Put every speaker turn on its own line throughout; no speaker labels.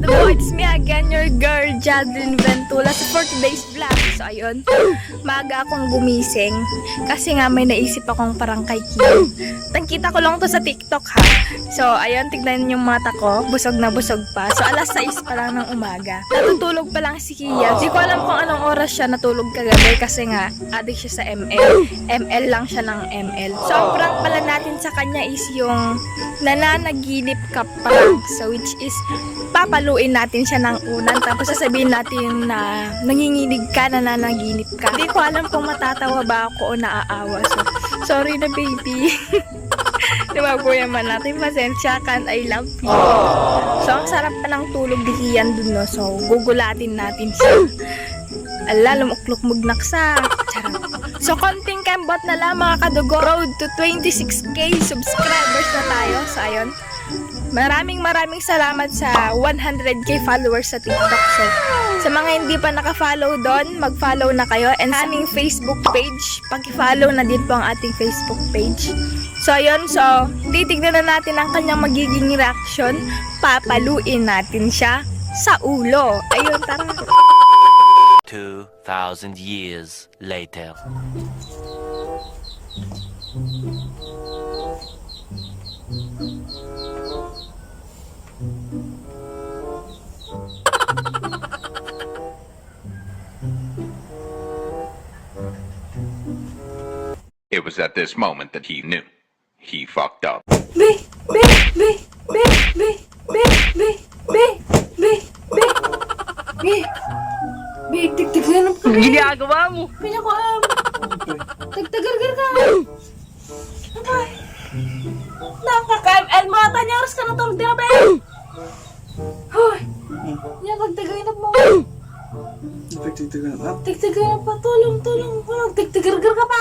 kadugo, it's me again, your girl, Jadlyn Ventula, for today's vlog. So, ayun, maaga akong gumising kasi nga may naisip akong parang kay Kim. Tangkita ko lang to sa TikTok, ha. So, ayun, tignan yung mata ko, busog na busog pa. So, alas 6 pa lang ng umaga. Natutulog pa lang si Kia. Di ko alam kung anong oras siya natulog kagabi kasi nga, addict siya sa ML. ML lang siya ng ML. So, ang prank pala natin sa kanya is yung nananaginip ka prank. So, which is, papaluin natin siya ng unan. Tapos sasabihin natin na nanginginig ka, nananaginip ka. Hindi ko alam kung matatawa ba ako o naaawa. So, sorry na baby. Diba po yaman natin, pasensya kan, I love you. So, ang sarap pa ng tulog di Kian dun, no? So, gugulatin natin siya. Ala, lumuklok mugnaksa. Charot. So, konting kembot na lang mga kadugo. Road to 26k subscribers na tayo. So, ayun. Maraming salamat sa 100k followers sa TikTok. So, sa mga hindi pa naka-follow doon, mag-follow na kayo. And sa aming Facebook page, pag-follow na din po ang ating Facebook page. So, ayun. So, titignan na natin ang kanyang magiging reaction. Papaluin natin siya sa ulo. Ayun, tara.
2,000 years later.
It was at this moment that he knew. He fucked up.
Tigtigan ka.
Ginagawa mo.
Kanya ko tagtagargar ka. Okay. Nakaka-ML mo. Tanyaros ka na tulog din na ba? Hoy. Yan, tagtagargar mo. Tigtigan pa. Tulong. Tigtigargar ka pa.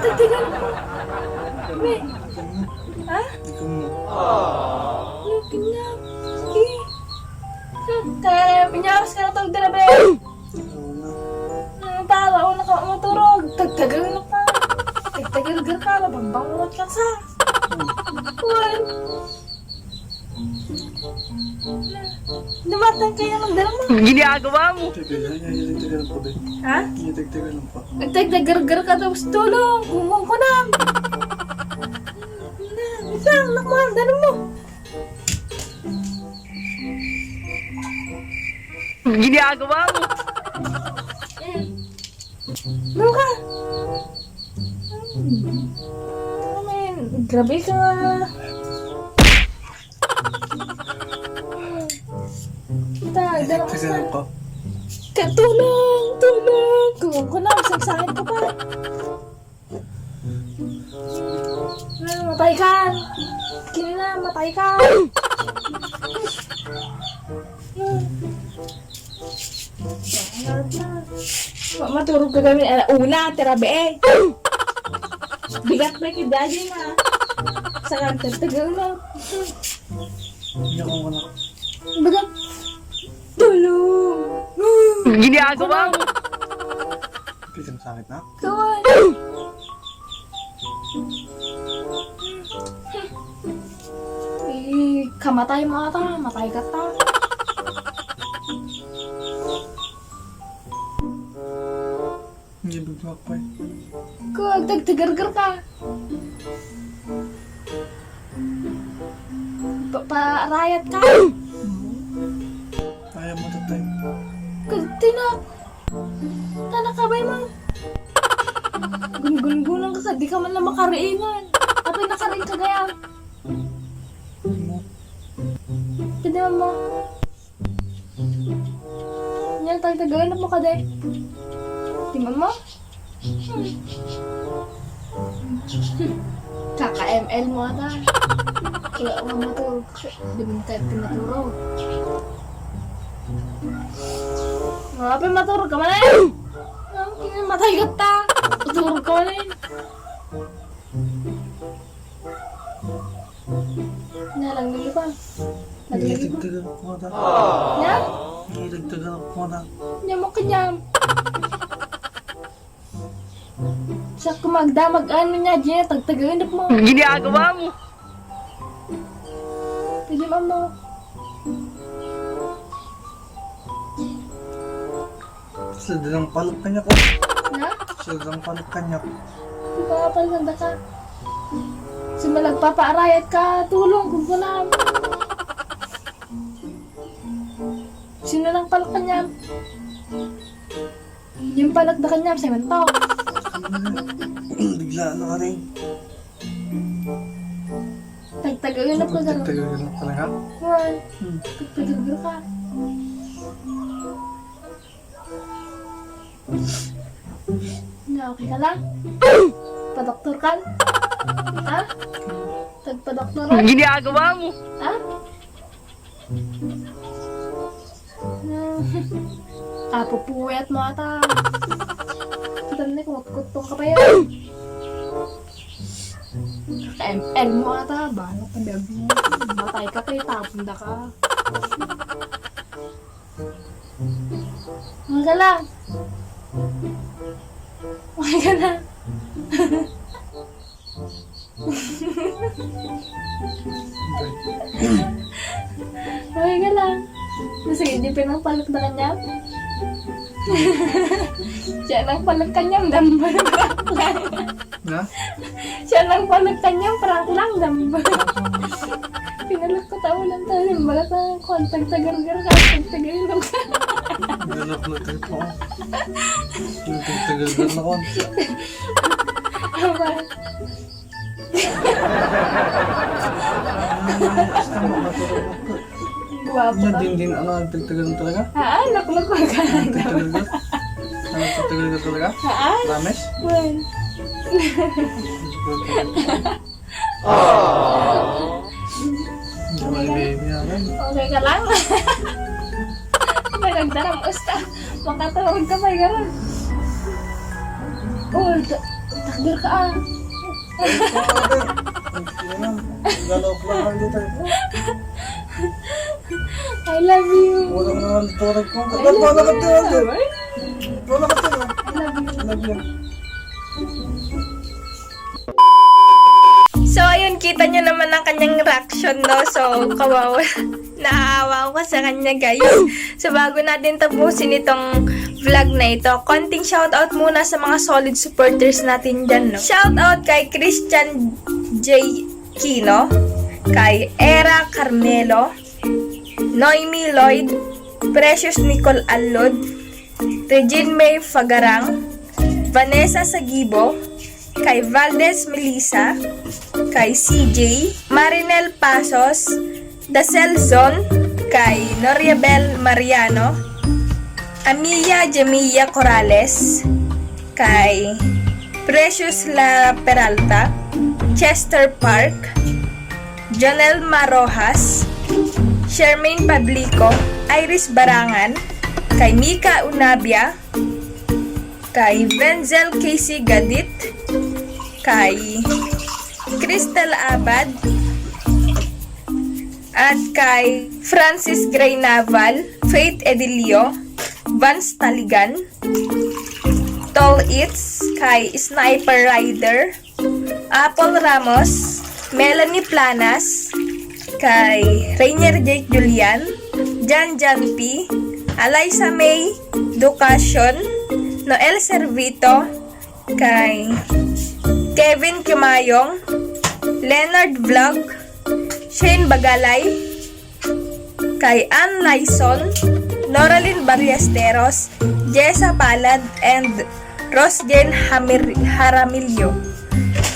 Tigtigan pa. Be. Ha? Lugin na. Sige. Kaya pinyaras ka na tulog din na ba? Tala, una ka maturog. Tagtagal na pa. Tagtagal ka. Labang-bangunot ka sa. Kuwan. Dumatang kayo ng dala mo.
Ginagawa mo.
Ha? Nagtagtagal ka tapos tulong. Kumong ko na. Isang, nakmuhan, dala mo.
Ginagawa mo.
Ano ka? Grabe ka nga.
Tagalan pa.
Tulong. Kumong ko na, magsagsahin ka pa. Matay ka. Kini na, matay ka. Maturog ka kami. Una, tirabe eh. Bigat ba kay daddy na? Saan tagtagal na?
Hindi ako wala.
Bigat. Tulong.
Ginagawa mo.
Pisang sakit na?
Kawan. Kamatay mo ata. Matay ka ta.
Hindi bigwak pa eh.
Kung tagtagargar ka. Parayat ka.
Kaya mo tatay.
Tinak. Tanakabay mo. Gun-gun-gunan ka. Di ka man lang makariingan. Tapos nakariin ka gaya. Pwede mo. Yan, tagtagawin na mo ka de. Di mo? Kaka-ML mo ata. Kaya ako matulog. Di mo tayo pinatulog. Mga pa matulog ka man eh. Matay ka ta. Matulog ka man eh. Nalang nili pa. Naglili pa.
Dagdagan ko na.
Yan?
Dagdagan ko na.
Yan mo kanyang. Sa kumagdamag ano niya, Jen, tagtagawin mo.
Ginagawa mo.
Tigiman mo.
Sadang palok kanya ko.
Na?
Sadang palok kanya ko.
Di ba palaganda ka? Simalag papaarayat ka, tulong kung wala. Sino lang palak kanya? Yung palak na kanya, sa mentok.
Bigla na ka rin.
Tagtagawin na ko gano'n.
Tagal na talaga.
Well, tagtagawin ka. Na, okay ka lang? Padoktor ka? Ha? Tagpadoktor ka?
Ginagawa mo.
Ha? Pupuwet mo ata. Kita na kumutong ka pa yan. Kaka-ML mo ata. Bahala ka bebe mo. Matay ka pa tapon na ka. Okay ka lang. Okay ka lang. Okay ka lang. Sige, di pinapalak na kanya. Siya nang palak kanyang dambal prank lang.
Na?
Siya nang palak kanyang prank lang dambal. Pinalak ko tao lang tayo. Balat na kontag tagar-gar ka. Tag-tagar ka.
Galap na tayo po. Tagal na ko.
Tama.
Basta makatulog ako.
Guwapo ka.
Din ano, nagtagtagal na talaga?
Nakulog ka lang.
Nagtagtagal ka? Nagtagtagal ka talaga? Promise?
Well,
Hindi mo baby namin.
okay ka lang? Nagagdarang usta. Makatawag ka pa gano'n. Oh, takdir ka ah.
Galap lang dito.
I love you.
Walang naman tulog ko. Wala ka tulog. Wala ka tulog.
I love you.
Love you.
So, ayun, kita nyo naman ang kanyang reaction, no? So, kawawa. Naawa ko sa kanya, guys. So, bago natin tapusin itong vlog na ito, konting shoutout muna sa mga solid supporters natin dyan, no? Shoutout kay Christian J. Kino, kay Era Carmelo, Noemi Lloyd, Precious Nicole Alod, Regine May Fagarang, Vanessa Sagibo, kay Valdez Melissa, kay CJ, Marinel Pasos, Dacel Zon, kay Noriabel Mariano, Amiya Jamia Corrales, kay Precious La Peralta, Chester Park, Jonel Marojas, Shermaine Pablico, Iris Barangan, kay Mika Unabia, kay Venzel Casey Gadit, kay Crystal Abad, at kay Francis Gray Naval, Faith Edilio, Vance Taligan, Tall Eats, kay Sniper Rider, Apple Ramos, Melanie Planas, kay Rainier Jake Julian, Jan P, Alaysa May Ducacion, Noel Servito, kay Kevin Kimayong, Leonard Vlog, Shane Bagalay, kay Ann Lyson, Noraline Ballesteros, Jessa Palad, and Rosjen Haramilio.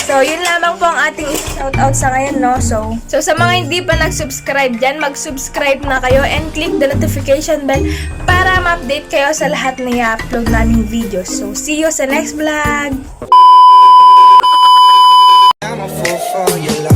So, yun lamang po ang ating shoutout sa ngayon, no? So sa mga hindi pa nag-subscribe dyan, mag-subscribe na kayo and click the notification bell para ma-update kayo sa lahat na i-upload naming videos. So, see you sa next vlog!
I'm a fool for your love.